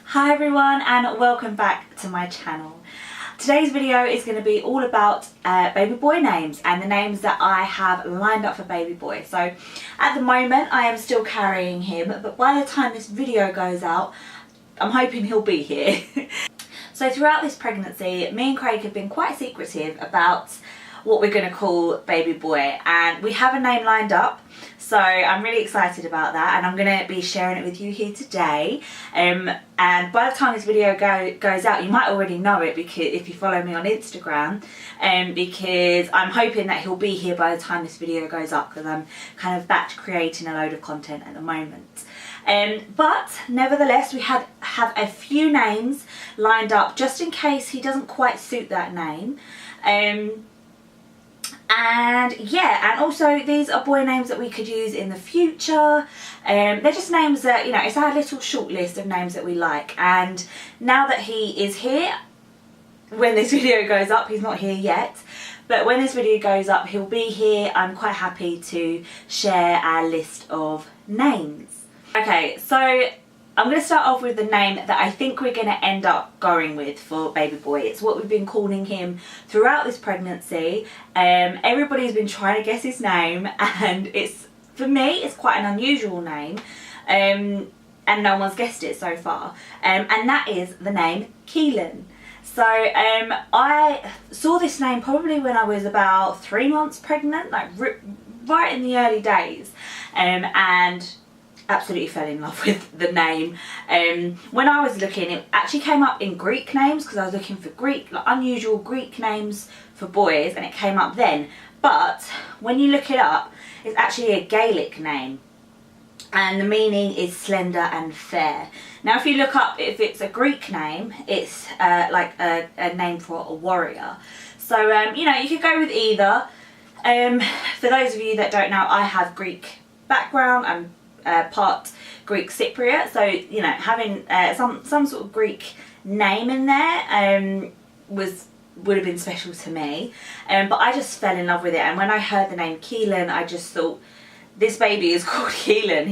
Hi everyone and welcome back to my channel. Today's video is going to be all about baby boy names and the names that I have lined up for baby boy. So at the moment I am still carrying him, but by the time this video goes out I'm hoping he'll be here. So throughout this pregnancy me and Craig have been quite secretive about what we're going to call baby boy, and we have a name lined up, so I'm really excited about that and I'm going to be sharing it with you here today. And by the time this video goes out you might already know it because if you follow me on Instagram, because I'm hoping that he'll be here by the time this video goes up because I'm kind of batch creating a load of content at the moment. But nevertheless we have a few names lined up just in case he doesn't quite suit that name. And yeah, and also these are boy names that we could use in the future. They're just names that, you know, it's our little short list of names that we like. And now that he is here, when this video goes up, he's not here yet, but when this video goes up he'll be here. I'm quite happy to share our list of names. Okay, so I'm going to start off with the name that I think we're going to end up going with for baby boy. It's what we've been calling him throughout this pregnancy. Everybody's been trying to guess his name, and for me it's quite an unusual name, and no one's guessed it so far, and that is the name Kealan. So I saw this name probably when I was about 3 months pregnant, like right in the early days, and absolutely fell in love with the name. When I was looking, it actually came up in Greek names because I was looking for Greek, like unusual Greek names for boys, and it came up then. But when you look it up, it's actually a Gaelic name, and the meaning is slender and fair. Now if you look up if it's a Greek name, it's like a name for a warrior. So you know, you could go with either. For those of you that don't know, I have Greek background. I'm part Greek Cypriot, so you know, having some sort of Greek name in there would have been special to me, but I just fell in love with it. And when I heard the name Kealan, I just thought, this baby is called Kealan.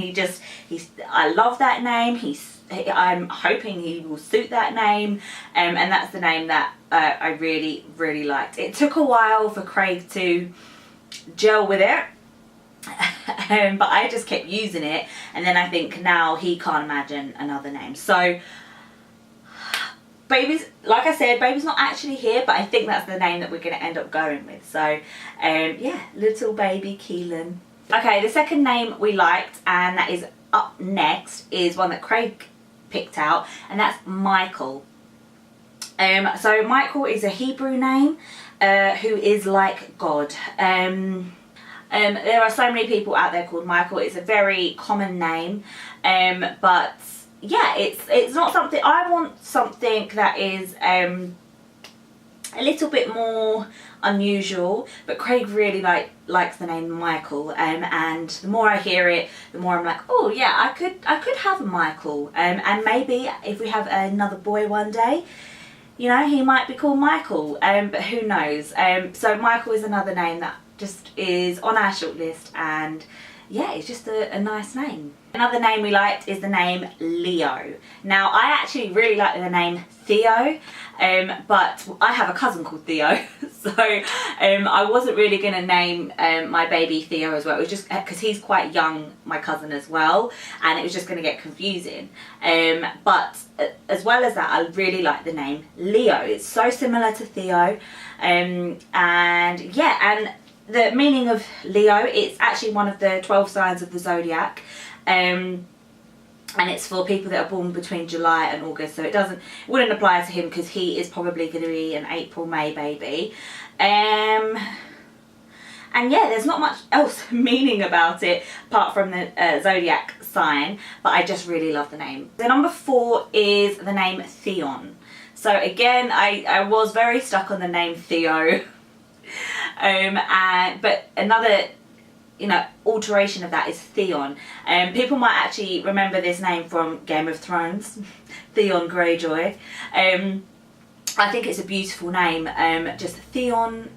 I love that name. I'm hoping he will suit that name, and that's the name that I really liked. It took a while for Craig to gel with it. But I just kept using it, and then I think now he can't imagine another name. So baby's, like I said, baby's not actually here, but I think that's the name that we're going to end up going with. So yeah, little baby Kealan. Okay, the second name we liked, and that is up next, is one that Craig picked out, and that's Michael. So Michael is a Hebrew name who is like God. There are so many people out there called Michael. It's a very common name, but yeah, it's not something. I want something that is a little bit more unusual, but Craig really likes the name Michael, and the more I hear it, the more I'm like, oh yeah, I could have a Michael, and maybe if we have another boy one day, you know, he might be called Michael, but who knows. So Michael is another name that just is on our short list, and yeah, it's just a nice name. Another name we liked is the name Leo. Now I actually really like the name Theo, but I have a cousin called Theo, so I wasn't really going to name my baby Theo as well. It was just because he's quite young, my cousin as well, and it was just going to get confusing. But as well as that, I really like the name Leo. It's so similar to Theo, and yeah, and the meaning of Leo, it's actually one of the 12 signs of the zodiac, and it's for people that are born between July and August, so it wouldn't apply to him because he is probably going to be an April-May baby. And yeah, there's not much else meaning about it apart from the zodiac sign, but I just really love the name. The number 4 is the name Theon. So again, I was very stuck on the name Theo. But another, you know, alteration of that is Theon. People might actually remember this name from Game of Thrones, Theon Greyjoy. I think it's a beautiful name. Just Theon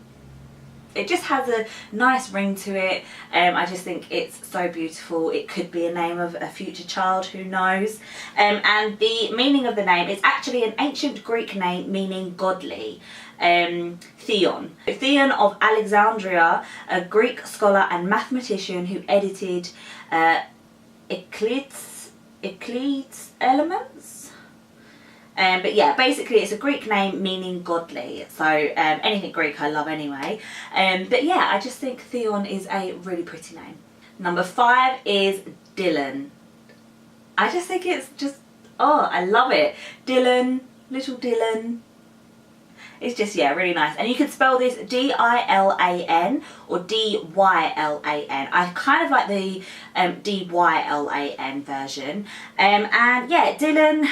it just has a nice ring to it. I just think it's so beautiful. It could be a name of a future child, who knows. And the meaning of the name is actually an ancient Greek name meaning godly. Theon. Theon of Alexandria, a Greek scholar and mathematician who edited Euclid's Elements. But yeah, basically it's a Greek name meaning godly. So anything Greek I love anyway. But yeah, I just think Theon is a really pretty name. Number 5 is Dylan. I just think it's just, oh, I love it. Dylan, little Dylan. It's just, yeah, really nice. And you can spell this D-I-L-A-N or D-Y-L-A-N. I kind of like the D-Y-L-A-N version. And yeah, Dylan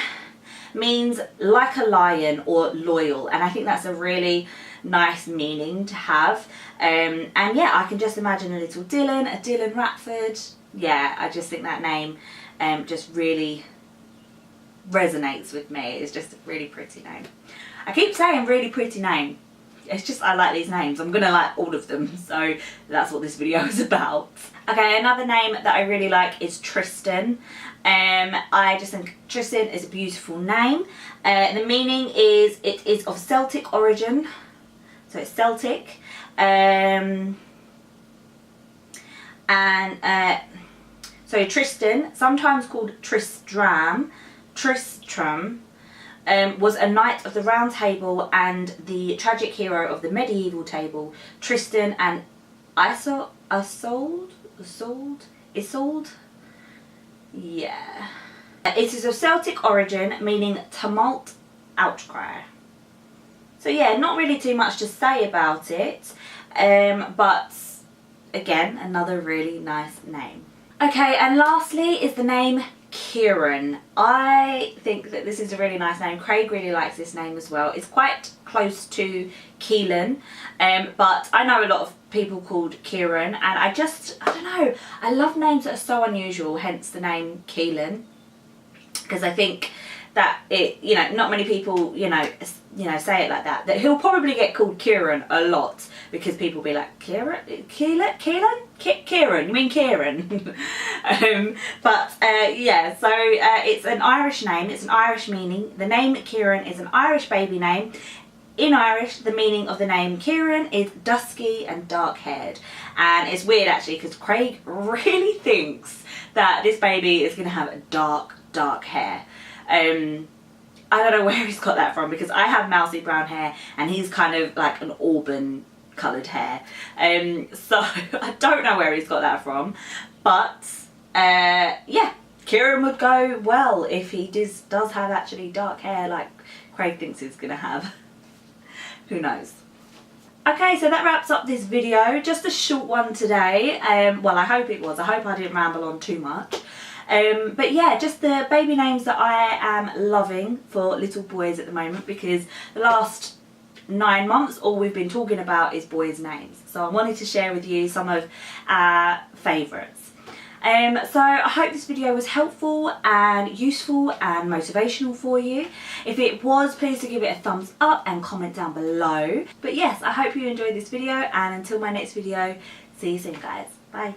means like a lion or loyal. And I think that's a really nice meaning to have. And yeah, I can just imagine a little Dylan, a Dylan Ratford. Yeah, I just think that name just really resonates with me. It's just a really pretty name. I keep saying really pretty name. It's just I like these names. I'm gonna like all of them, so that's what this video is about. Okay, another name that I really like is Tristan. I just think Tristan is a beautiful name. The meaning is it is of Celtic origin, so it's Celtic. So Tristan, sometimes called Tristram, was a knight of the Round Table and the tragic hero of the medieval table, Tristan and Isolde? Yeah. It is of Celtic origin, meaning tumult, outcry. So yeah, not really too much to say about it, but again, another really nice name. Okay, and lastly is the name Kieran. I think that this is a really nice name. Craig really likes this name as well. It's quite close to Kealan, but I know a lot of people called Kieran, and I don't know, I love names that are so unusual, hence the name Kealan, because I think that it, you know, not many people, you know, say it like that. That he'll probably get called Kieran a lot because people be like, Kieran, you mean Kieran? Yeah, so it's an Irish name. It's an Irish meaning. The name Kieran is an Irish baby name. In Irish, the meaning of the name Kieran is dusky and dark-haired. And it's weird actually because Craig really thinks that this baby is going to have dark hair. I don't know where he's got that from because I have mousy brown hair and he's kind of like an auburn coloured hair. So I don't know where he's got that from. But yeah, Kieran would go well if he does have actually dark hair like Craig thinks he's going to have. Who knows? Okay, so that wraps up this video. Just a short one today. Well, I hope it was. I hope I didn't ramble on too much. But yeah, just the baby names that I am loving for little boys at the moment, because the last 9 months all we've been talking about is boys' names. So I wanted to share with you some of our favourites. So I hope this video was helpful and useful and motivational for you. If it was, please do give it a thumbs up and comment down below. But yes, I hope you enjoyed this video, and until my next video, see you soon guys. Bye.